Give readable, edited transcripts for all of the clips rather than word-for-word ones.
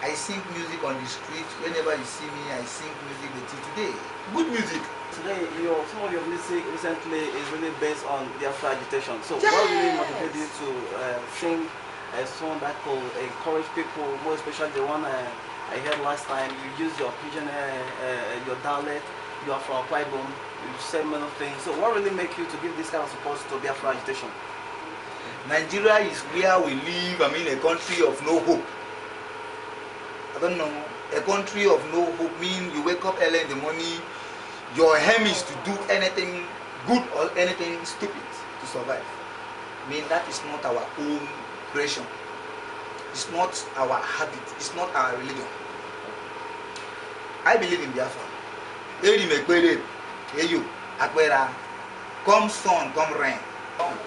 I sing music on the street. Whenever you see me, I sing music with you today. Good music. Today, some of your music recently is really based on Biafra agitation. So, yes. What really motivated you to sing a song that could encourage people, more especially the one I heard last time? You use your pidgin, your dialect. You are from Akwa Ibom. You say many things. So, what really makes you to give this kind of support to Biafra agitation? Nigeria is where we live. I mean, a country of no hope. I don't know. A country of no hope means you wake up early in the morning. Your aim is to do anything good or anything stupid to survive. I mean, that is not our own creation. It's not our habit. It's not our religion. I believe in Biafra. Come sun, come rain. Come.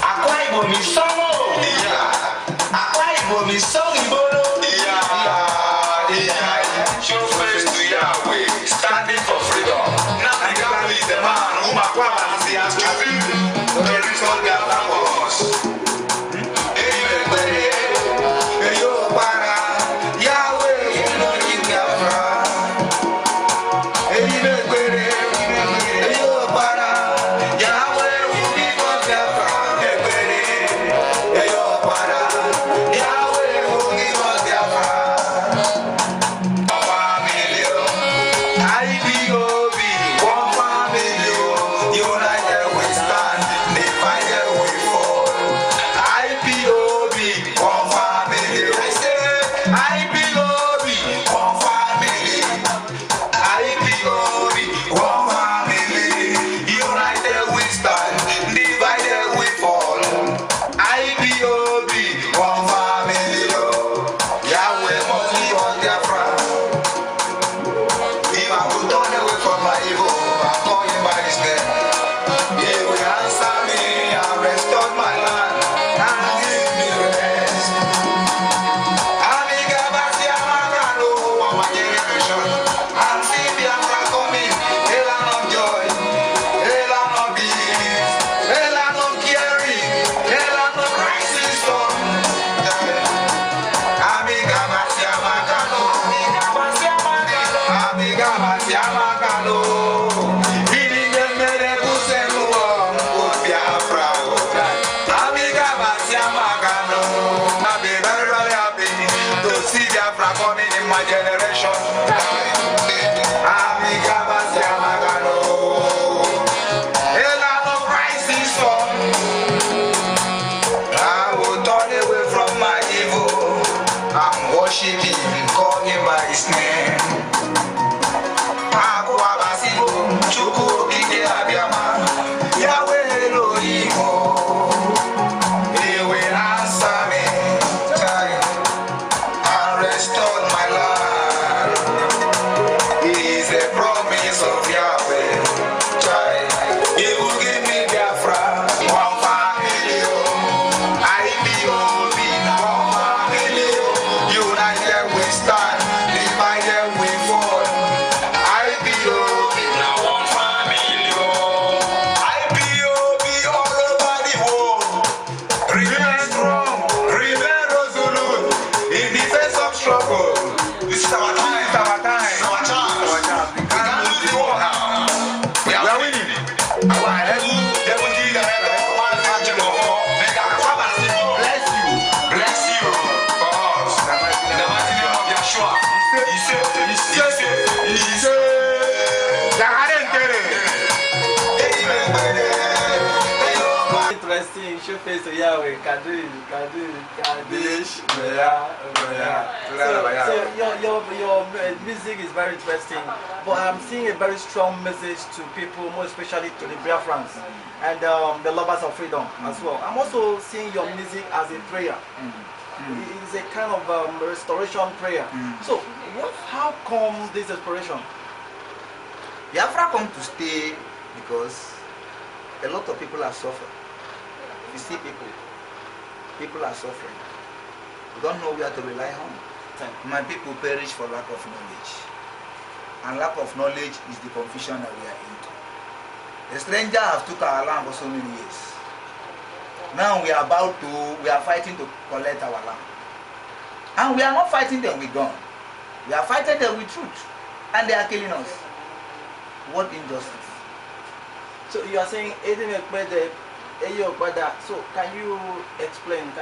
Akwa Ibom is song. Akwa Ibom is song. Show face to Yahweh, standing for freedom. Now is the man whom Akwa has chosen to restore their powers. My generation, I will turn away from my evil. I'm worshiping, calling by His name. Yahweh Elohim, He will answer me. Restored my life. It is a promise of Yahweh. He will give me Biafra. One family, IPOB. One family, united we stand, divided we fall. IPOB, now one family. IPOB all over the world. Remain strong, remain resolute in the face of struggle. This is our time. It's our time. It's our chance. Our chance. We can't lose the war now. We are winning. Our deputy director, bless you. Bless you for us. In the mighty name of Yeshua. He said. Interesting, show face to Yahweh, Kadesh, So your music is very interesting, but I'm seeing a very strong message to people, more especially to the Biafrans and the lovers of freedom as well. I'm also seeing your music as a prayer. It's a kind of restoration prayer. So, how come this inspiration? Biafra come to stay because a lot of people are suffering. You see people are suffering. We don't know where to rely on. My people perish for lack of knowledge. And lack of knowledge is the confusion that we are into. A stranger has took our land for so many years. Now we are fighting to collect our land. And we are not fighting them with gun. We are fighting them with truth. And they are killing us. What injustice? So you are saying, so can you expand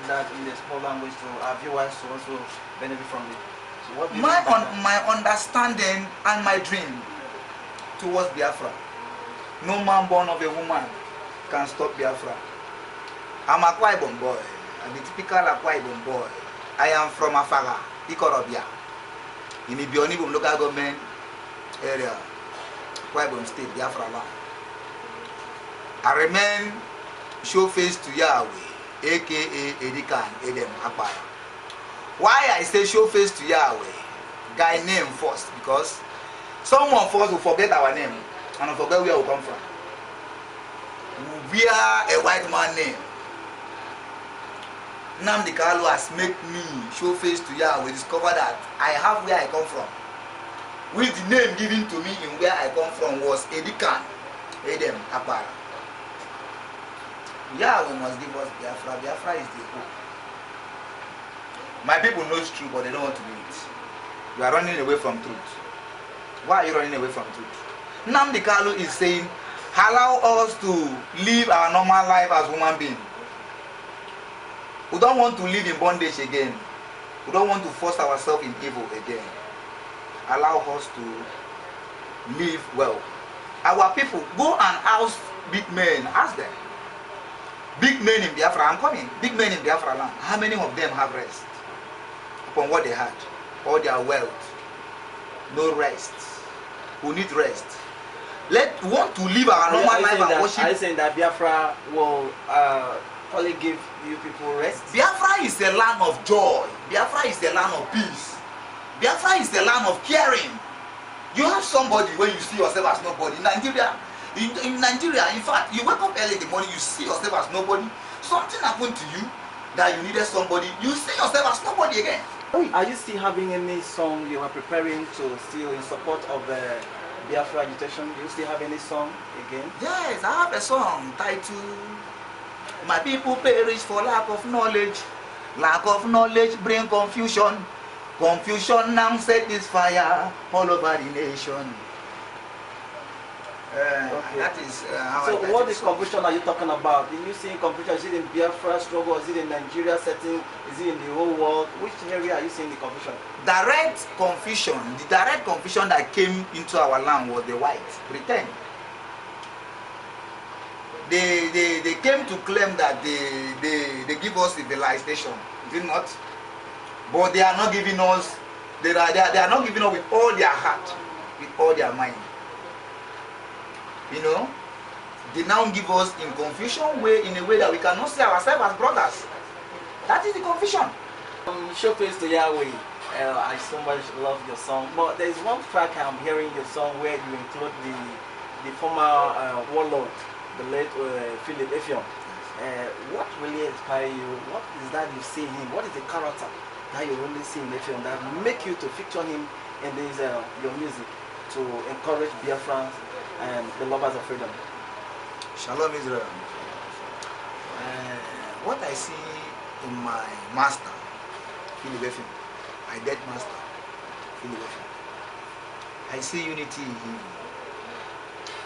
that in the small language to our viewers to also benefit from it? So what my understanding and my dream towards Biafra. No man born of a woman can stop Biafra. I'm a Akwa Ibom boy. I'm a typical Akwa Ibom boy. I am from Afara, Ikorobia, in the Bionibum local government area, Akwa Ibom state, Biafra land. I remain show face to Yahweh, aka Edikan Edem Akbara. Why I say show face to Yahweh? Guy name first, because some of us will forget our name and will forget where we come from. We wear a white man name. Nnamdi Kanu has made me show face to Yahweh, discover that I have where I come from. Which the name given to me in where I come from was Edikan Edem Akbara. Yahweh must give us Biafra. Biafra is the hope. My people know it's true, but they don't want to do it. You are running away from truth. Why are you running away from truth? Nnamdi Kanu is saying, allow us to live our normal life as human beings. We don't want to live in bondage again. We don't want to force ourselves in evil again. Allow us to live well. Our people, go and ask big men, ask them. Big men in Biafra, I'm coming. Big men in Biafra land. How many of them have rest upon what they had? All their wealth. No rest. Who need rest? Want to live our normal life and worship. Are you saying that Biafra will only give you people rest? Biafra is a land of joy. Biafra is a land of peace. Biafra is a land of caring. You have somebody when you see yourself as nobody. In Nigeria, in fact, you wake up early in the morning, you see yourself as nobody. Something happened to you that you needed somebody. You see yourself as nobody again. Are you still having any song you are preparing to still in support of Biafra agitation? Do you still have any song again? Yes, I have a song titled "My People Perish for Lack of Knowledge. Lack of knowledge bring confusion. Confusion now set this fire all over the nation." Okay. That is how so I what is confusion are you talking about? Are you seeing confusion? Is it in Biafra struggle? Is it in Nigeria setting? Is it in the whole world? Which area are you seeing the confusion? Direct confusion. The direct confusion that came into our land was the whites. Pretend. They came to claim that they give us civilization. Is it not? But they are not giving us. They are not giving us with all their heart, with all their mind. You know, they now give us in confusion way, in a way that we cannot see ourselves as brothers. That is the confusion. Show face to Yahweh. I so much love your song, but there is one track I'm hearing your song where you include the former warlord, the late Philip Effiong. What really inspires you? What is that you see in him? What is the character that you really see in Effiong that make you to feature him in this your music to encourage Biafrans and the lovers of freedom? Shalom Israel. What I see in my master, Philip Effiong, my dead master, Philip Effiong, I see unity in him.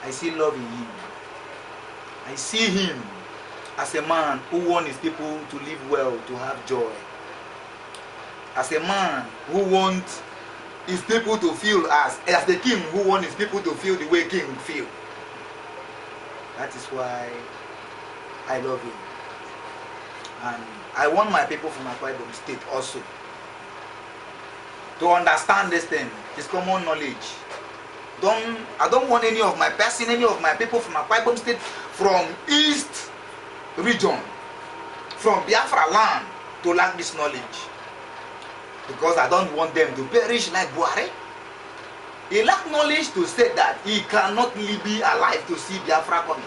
I see love in him. I see him as a man who wants his people to live well, to have joy. As a man who wants his people to feel as the king who wants his people to feel the way king feel. That is why I love him. And I want my people from Akwa Ibom state also to understand this thing. It's common knowledge. I don't want any of my person, any of my people from Akwa Ibom state, from east region, from Biafra land, to lack this knowledge. Because I don't want them to perish like Buhari. He lacked knowledge to say that he cannot be alive to see Biafra coming.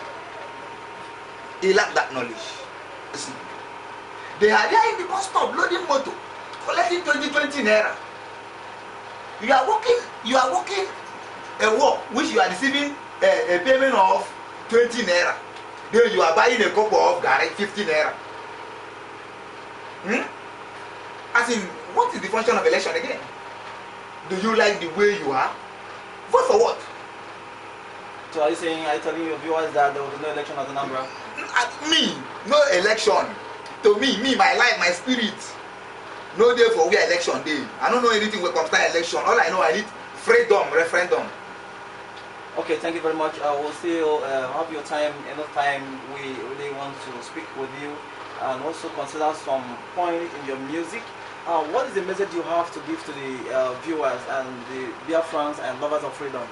He lacked that knowledge. See, they are there in the bus stop loading motor, collecting 2020 naira. You are working a work which you are receiving a payment of 20 naira. then you are buying a cup of garri 50 naira. As in, what is the function of election again? Do you like the way you are? Vote for what? So are you telling your viewers that there will be no election at Anambra? Me, no election. To me, my life, my spirit. No day for where election day. I don't know anything when it comes to election. All I know, I need freedom, referendum. Okay, thank you very much. We'll still have your time, enough time. We really want to speak with you and also consider some point in your music. What is the message you have to give to the viewers and the Biafrans and lovers of freedom,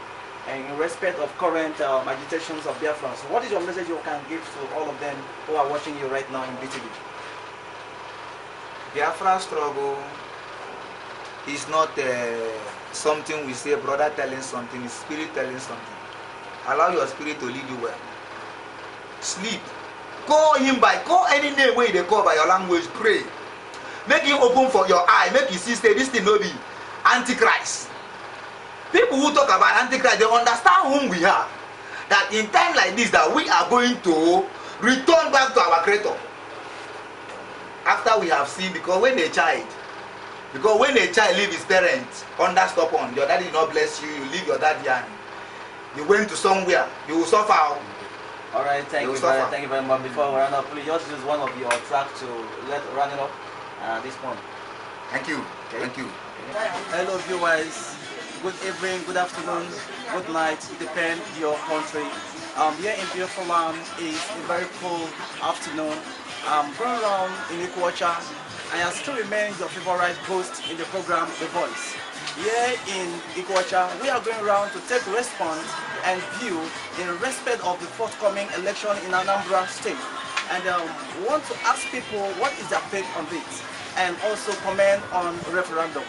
and in respect of current agitations of Biafrans? What is your message you can give to all of them who are watching you right now in BTV? Biafra struggle is not something we say brother telling something, it's spirit telling something. Allow your spirit to lead you well. Sleep. Call him by, call any name where they call by your language, pray. Make him open for your eye, make you see say this thing no be Antichrist. People who talk about Antichrist, they understand whom we are. That in time like this, that we are going to return back to our Creator. After we have seen, because when a child leave his parents under stubborn, your daddy did not bless you, you leave your daddy and you went to somewhere, you will suffer. All right, thank you very much. Before we run up, please just use one of your tracks to run it up at this point. Thank you. Okay. Thank you. Okay. Hello viewers, good evening, good afternoon, good night, depend your country. Here in Biafra land is a very cool afternoon. I'm going around in Ikwacha and I still remain your favorite host in the program The Voice. Here in Ikwacha, we are going around to take response and view in respect of the forthcoming election in Anambra State. And we want to ask people what is their take on this and also comment on referendum.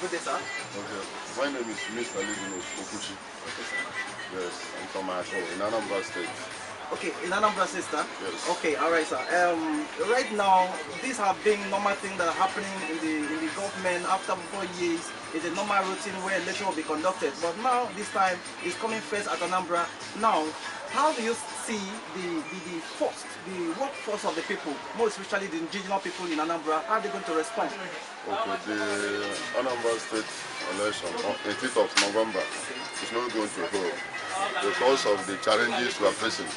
Good day, sir. Okay. My name is Mr. Livinos Okuchi. Okay, sir. Yes, I'm from Akko in Anambra State. Okay, in Anambra State, sir? Yes. Okay, all right, sir. Right now, these have been normal things that are happening in the government after 4 years. It's a normal routine where election will be conducted. But now, this time, it's coming first at Anambra. Now, how do you see the workforce of the people, more especially the indigenous people in Anambra? How are they going to respond? Okay, the Anambra State election on 18th of November is not going to hold because of the challenges we are facing.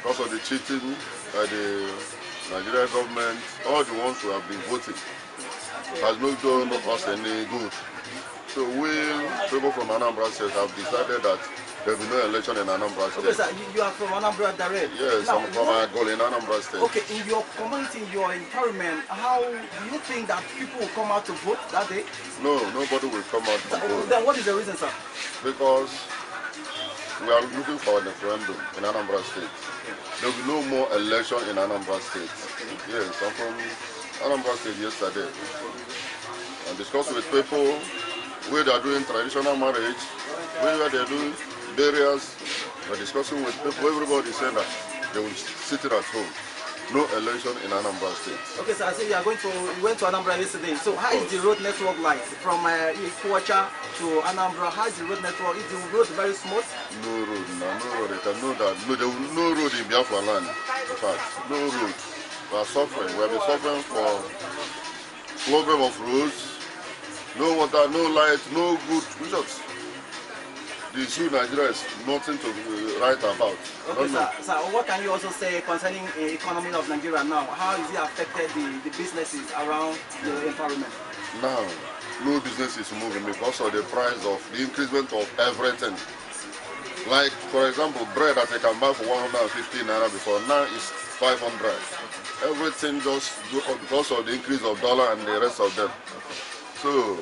Because of the cheating by the Nigerian government, all the ones who have been voting has not done us any good. So we, people from Anambra State, have decided that there will be no election in Anambra State. Okay, sir, you are from Anambra direct? Yes, now, I'm from Agol in Anambra State. Okay, in your community, in your environment, how do you think that people will come out to vote that day? No, nobody will come out to vote. Then what is the reason, sir? Because we are looking for a referendum in Anambra State. There will be no more election in Anambra State. Yes, I'm from Anambra State yesterday. I discussed with people where they are doing traditional marriage, where they are doing burials. We're discussing with people. Everybody said that they will sit at home. No election in Anambra State. Okay, so I see you went to Anambra yesterday. So how is the road network like from Ikwacha to Anambra? How is the road network? Is the road very smooth? No road, no road. They can know that. No, there will no road in Biafra land. In fact, no road. We are suffering. We have been suffering for problem of roads. No water, no light, no good results. The issue in Nigeria is nothing to write about. Okay, sir, what can you also say concerning the economy of Nigeria now? How is it affected the businesses around the environment? Now, no business is moving because of the price of the increment of everything. Like, for example, bread that I can buy for 150 naira before, now is 500. Everything just because of the increase of dollar and the rest of them. So,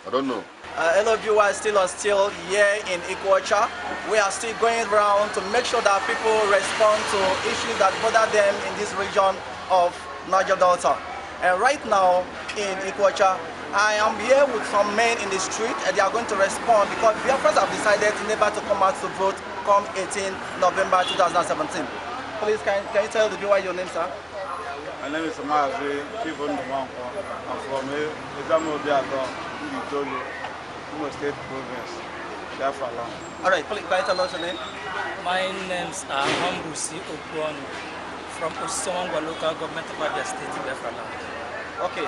I don't know. Hello viewers, still here in Ikwacha. We are still going around to make sure that people respond to issues that bother them in this region of Niger Delta. And right now in Ikwacha, I am here with some men in the street and they are going to respond because Biafrans have decided never to come out to vote come 18 November 2017. Please, can you tell the viewer your name, sir? My name is Mazi Kibon Dumanko. I'm from Ezamo Biato, Imo State Province, Biafra land. All right, please, can you tell us your name? My names are Hambusi Okwonu from Osongwa local government of Abia State, Biafra land. Okay.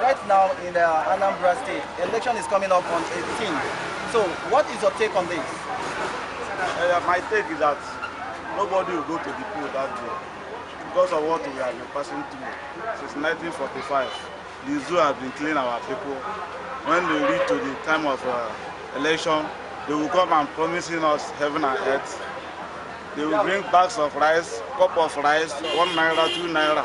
Right now in Anambra State, election is coming up on 18th. So, what is your take on this? My take is that nobody will go to the poll that day because of what we have been passing through since 1945. The zoo has been killing our people. When they reach to the time of election, they will come and promising us heaven and earth. They will bring bags of rice, cup of rice, 1 naira, 2 naira.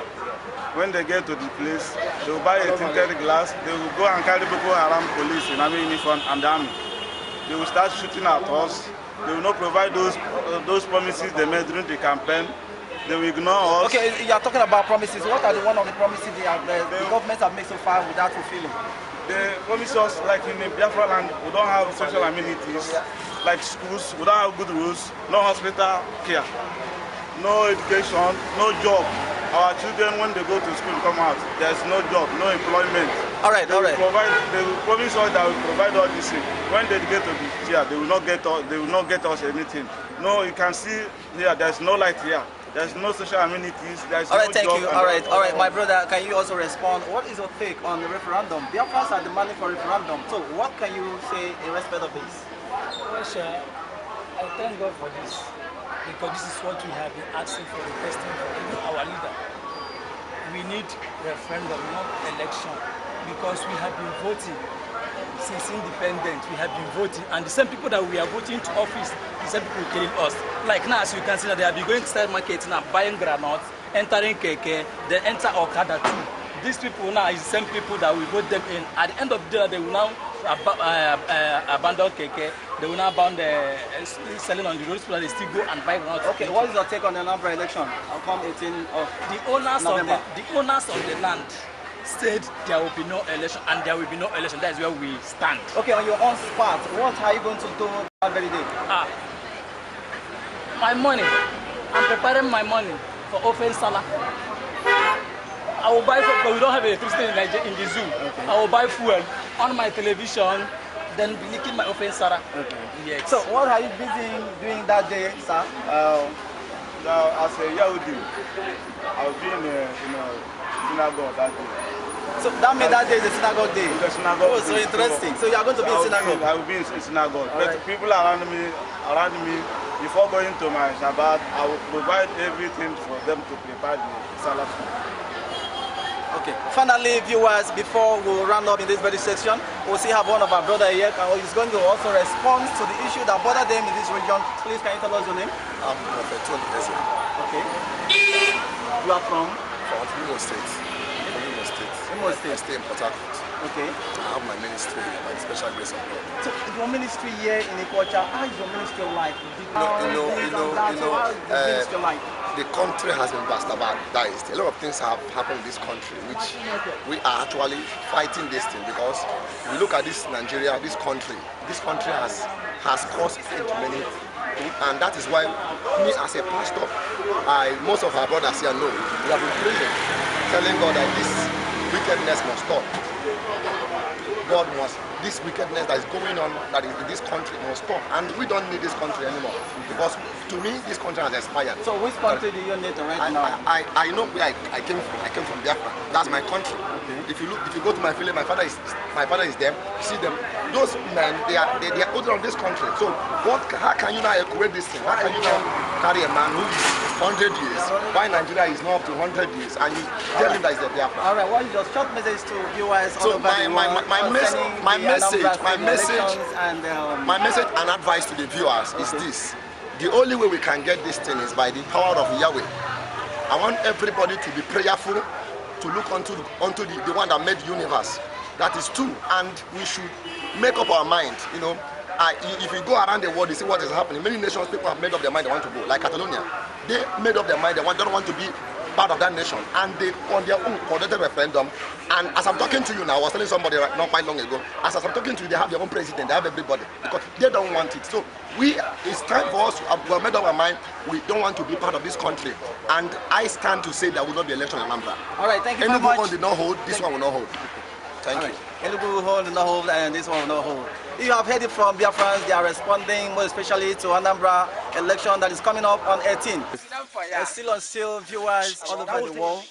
When they get to the place, they will buy a tinted glass. They will go and carry Boko Haram police in army uniform and the army. They will start shooting at us. They will not provide those promises they made during the campaign. They will ignore us. Okay, you are talking about promises. What are one of the promises the government have made so far without fulfilling? They promise us, like in the Biafra land, we don't have social amenities, like schools, we don't have good roads, no hospital care, no education, no job. Our children, when they go to school, come out, there's no job, no employment. All right. They will promise us that we provide all these things. When they get to the here, they will not get us anything. No, you can see here, there's no light here. There's no social amenities. There's all right, no thank job. You. All right, my brother, can you also respond? What is your take on the referendum? Biafrans are demanding for referendum. So, what can you say in respect of this? Well, sir, I thank God for this, because this is what we have been asking for, requesting for even our leader. We need referendum, not election, because we have been voting since independence. We have been voting, and the same people that we are voting to office, the same people killing us. Like now, as you can see, that they have been going to start market now, buying granola, entering keke, then enter Okada too. These people now is the same people that we vote them in. At the end of the day, they will now abandon keke. They will now abandon selling on the roads, so that they still go and buy granola. Okay, what is your take on the Anambra election? I'll come 18th of November. The owners of the land said there will be no election, and there will be no election. That is where we stand. Okay, on your own spot, what are you going to do that very day? My money. I'm preparing my money for open Salah. I will buy food, because we don't have electricity in the zoo. Okay. I will buy fuel on my television, then be licking my open Salah. Okay. Yes. So what are you busy doing that day, sir? As a Yahudi, I will be in a synagogue that day. So that means that day is a synagogue day? The synagogue. Oh, so interesting. So you are going to be in synagogue? I will be in synagogue. But right. People around me, before going to my Shabbat, I will provide everything for them to prepare the Salah. Okay. Finally, viewers, before we round up in this very section, we'll see have one of our brother here, and he's going to also respond to the issue that bother them in this region. Please, can you tell us your name? I'm Prophet Tony Eze. Okay. You are from? From Imo State. Imo State. I stay in Port Harcourt. Okay. I have my ministry by the special grace of God. So your ministry here in Ikocha, how is your ministry like? The country has been bastardized. A lot of things have happened in this country, which we are actually fighting this thing, because we look at this Nigeria, this country has caused into many, and that is why me as a pastor, most of our brothers here know, we have been praying, telling God that this wickedness must stop. This wickedness that is going on that is in this country must stop, and we don't need this country anymore, because to me this country has expired. So which country do you need right now? I know where I came from. I came from Biafra. That's my country. Okay. If you go to my village, my father is there. You see them, those men, they are older of this country. So how can you now equate this thing? How can you now carry a man who is 100 years, why Nigeria is not up to 100 years, and you tell him that is the Biafra? All right, what is your short message to viewers? So my message and advice to the viewers is this: the only way we can get this thing is by the power of Yahweh. I want everybody to be prayerful, to look onto the one that made the universe. That is true, and we should make up our mind. If you go around the world, you see what is happening. Many nations, people have made up their mind they want to go. Like Catalonia, they made up their mind they don't want to be part of that nation, and they on their own conducted a referendum. And as I'm talking to you now, I was telling somebody not quite long ago, as I'm talking to you, they have their own president, they have everybody, because they don't want it. So it's time for us, we have made up our mind, we don't want to be part of this country, and I stand to say there will not be election in Anambra. All right, thank you very much. Enugu did not hold, this one will not hold. Thank you. Enugu will hold, not hold, and this one will not hold. You have heard it from Biafrans. They are responding, more especially to Anambra election that is coming up on 18th. Still on still, viewers all over the world.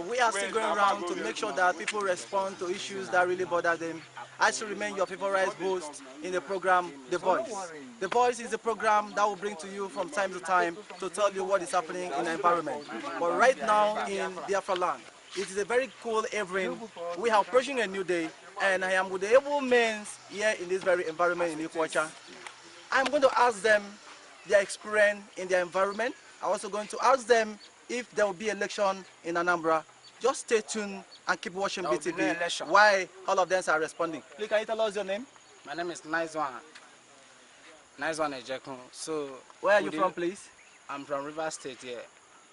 We are still going around to make sure that people respond to issues that really bother them. I still remain your favorite host in the program, The Voice. The Voice is a program that will bring to you from time to time to tell you what is happening in the environment. But right now in Biafra land, it is a very cool evening. We are approaching a new day, and I am with the able men here in this very environment in Ikwacha. I'm going to ask them their experience in their environment. I'm also going to ask them if there will be election in Anambra. Just stay tuned and keep watching BTV while all of them are responding. Please, can you tell us your name? My name is Nice One Ejekun. So, where are you from, please? I'm from River State here.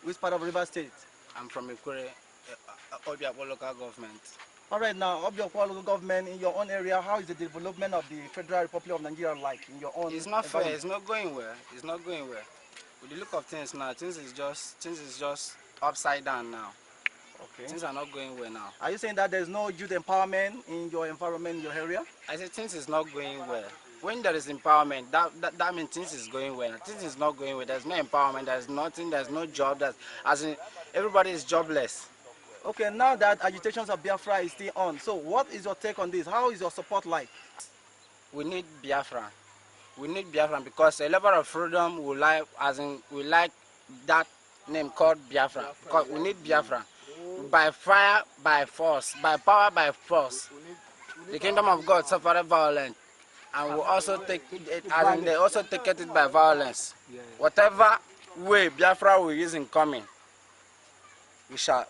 Which part of River State? I'm from Ikure, Obiakpo local government. All right, now, Obiakpo local government, in your own area, how is the development of the Federal Republic of Nigeria like in your own? It's not fair. It's not going well. It's not going well. With the look of things now, things is just upside down now. Okay. Things are not going well now. Are you saying that there's no youth empowerment in your environment, in your area? I say things is not going well. When there is empowerment, that means things is going well. Things is not going well. There's no empowerment. There's nothing. There's no job. As in, everybody is jobless. Okay, now that agitations of Biafra is still on, so what is your take on this? How is your support like? We need Biafra. We need Biafra because a level of freedom we like, we like that name called Biafra. Because we need Biafra. By fire, by force, by power, by force. The kingdom of God suffered violence, and we also take it, and they also take it by violence. Whatever way Biafra will use in coming, we shall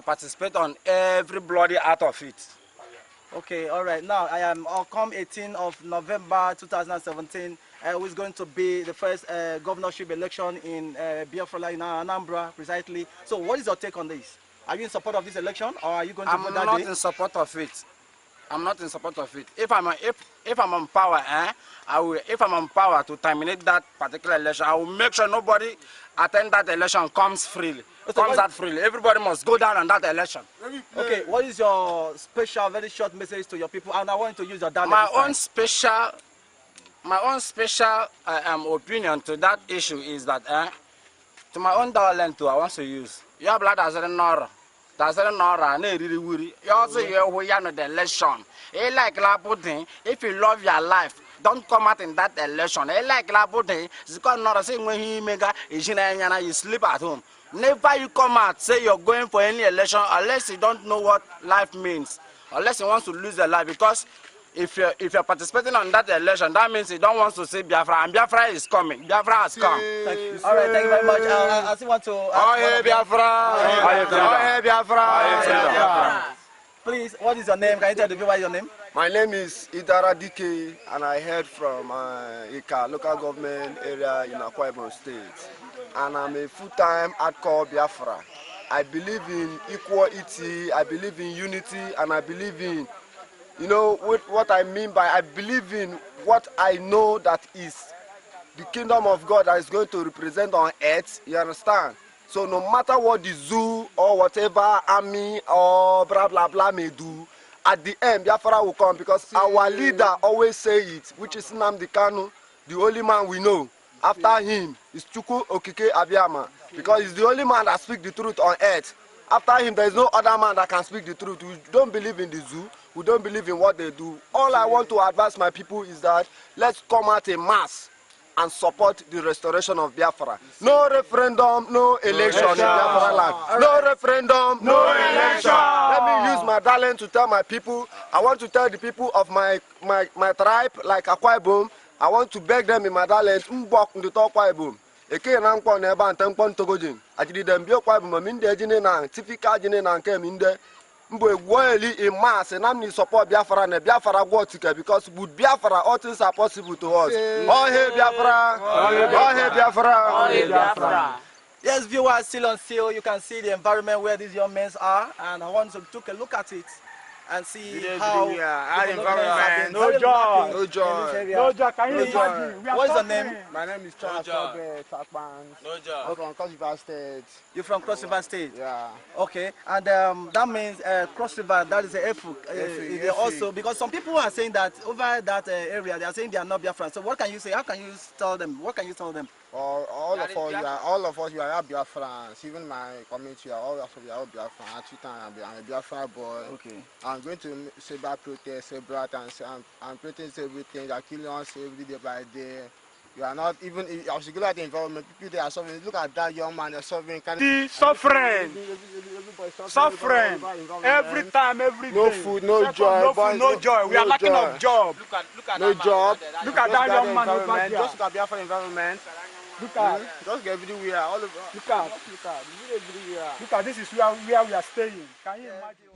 participate on every bloody out of it. Okay, all right. Now, I'll come 18th of November 2017, who is going to be the first governorship election in Biafra, in Anambra, precisely. So, what is your take on this? Are you in support of this election, or are you going to vote that day? I'm not in support of it. I'm not in support of it. If I'm on power, if I'm on power to terminate that particular election, I will make sure nobody attend that election comes freely. Out freely. Everybody must go down on that election. Okay, what is your special, very short message to your people? And I want to use your dialect. My own special opinion to that issue is that to my own dialect too, I want to use your blood as a nora. That's a nora. You also hear who you know the election. Like Laputin, if you love your life, don't come out in that election. Like Laputin, because not saying when he mega you sleep at home. Never you come out say you're going for any election unless you don't know what life means, unless you want to lose your life. Because if you're participating on that election, that means you don't want to see Biafra, and Biafra is coming. Biafra has come. Thank you. All right, thank you very much. I still want to. Oh hey Biafra! Oh hey Biafra! Please, what is your name? Can you tell the viewer your name? My name is Idara Dike, and I head from Ika local government area in Akwa Ibom State. And I'm a full-time hardcore Biafra. I believe in equality, I believe in unity, and I believe in, what I mean by I believe in what I know that is the kingdom of God that is going to represent on earth, you understand? So no matter what the zoo or whatever army or blah blah blah may do, at the end Biafra will come, because our leader always say it, which is Nnamdi Kanu, the only man we know. After him is Chukwu Okike Abiyama, because he's the only man that speaks the truth on earth. After him, there is no other man that can speak the truth. We don't believe in the zoo. We don't believe in what they do. All I want to advise my people is that let's come out en masse and support the restoration of Biafra. No referendum, no election in Biafra land. No referendum, no election. Let me use my darling to tell my people. I want to tell the people of my tribe, like Akwa Ibom, I want to beg them in my dialect, Mbok in the top Bible. Eke na nkwa na eba antenkpon togojin. Ajidi dem bio kwa Bible minde jine na tifika jine na nke minde. Mbo egweli in mass and I'm support Biafra and Biafra go together, because with Biafra all things are possible to us. Oh hey Biafra! Oh hey Biafra! Oh hey Biafra! Yes, viewers, still on still, you can see the environment where these young men are, and I want to take a look at it. and see Video, how video, yeah. the Our developments have been environment, no very joy. lacking No in joy. this area. No joy. Can you Please, imagine? We are what is your suffering. name? My name is Charles Takpan. No job. I'm from Cross River State. You're from Cross River State. Yeah. Okay, and that means Cross River, that is a Efu. also, because some people are saying that over that area, they are saying they are not Biafran. So what can you say? How can you tell them? What can you tell them? All of us, we are all Biafrans. Even my community, all of us, we are all Biafrans. At I'm a Biafra boy. Okay. I'm going to Seba protest, Seba, and I'm protesting everything. They are killing us every day by day. You are not even, I should go at the environment, people they are suffering. Look at that young man, they're suffering. Suffering. Suffering. Every time, every day. No food, no joy. No food, no joy. We are lacking of job. Look at No job. Look at that young man over there. Just look at Biafra environment. Look at. Just get everywhere. All over. Look at. Look at. Everywhere. Look at. This is where we are staying. Can you imagine?